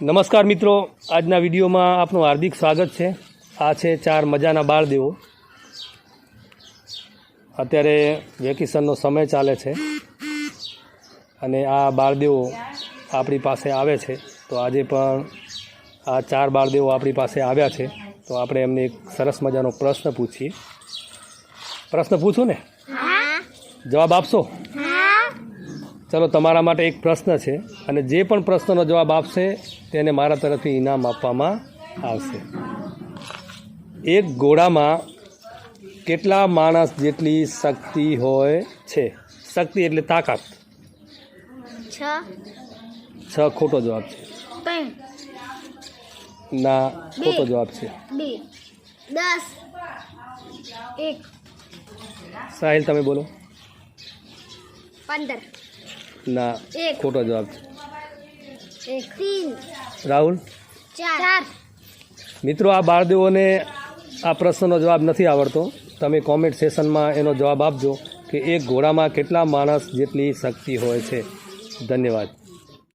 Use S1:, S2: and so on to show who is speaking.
S1: નમસ્કાર મિત્રો, આજના વિડીયોમાં આપનું હાર્દિક સ્વાગત છે। આ છે 4 મજાના બાળદેવો। અત્યારે વેકેશનનો સમય ચાલે છે અને આ બાળદેવો આપણી પાસે આવે છે। તો આજે પણ આ 4 બાળદેવો આપણી પાસે આવ્યા છે। તો આપણે એમને એક સરસ મજાનો પ્રશ્ન પૂછીએ। પ્રશ્ન પૂછું ને? જવાબ આપશો? ચલો, તમારા માટે એક પ્રશ્ન છે અને જે પણ પ્રશ્નનો જવાબ આપશે તેને મારા તરફથી ઇનામ આપવામાં આવશે। એક ઘોડામાં કેટલા માણસ જેટલી શક્તિ હોય છે? શક્તિ એટલે તાકાત। 6 ખોટો જવાબ છે। ના, ખોટો જવાબ છે।
S2: 10 1
S1: સાહિલ, તમે બોલો।
S2: 15
S1: ના, ખોટો જવાબ છે।
S2: 3
S1: રાહુલ?
S2: 4
S1: મિત્રો, આ બાળદેવોને આ પ્રશ્નનો જવાબ નથી આવડતો। તમે કોમેન્ટ સેશનમાં એનો જવાબ આપજો કે એક ઘોડામાં કેટલા માણસ જેટલી શક્તિ હોય છે। ધન્યવાદ।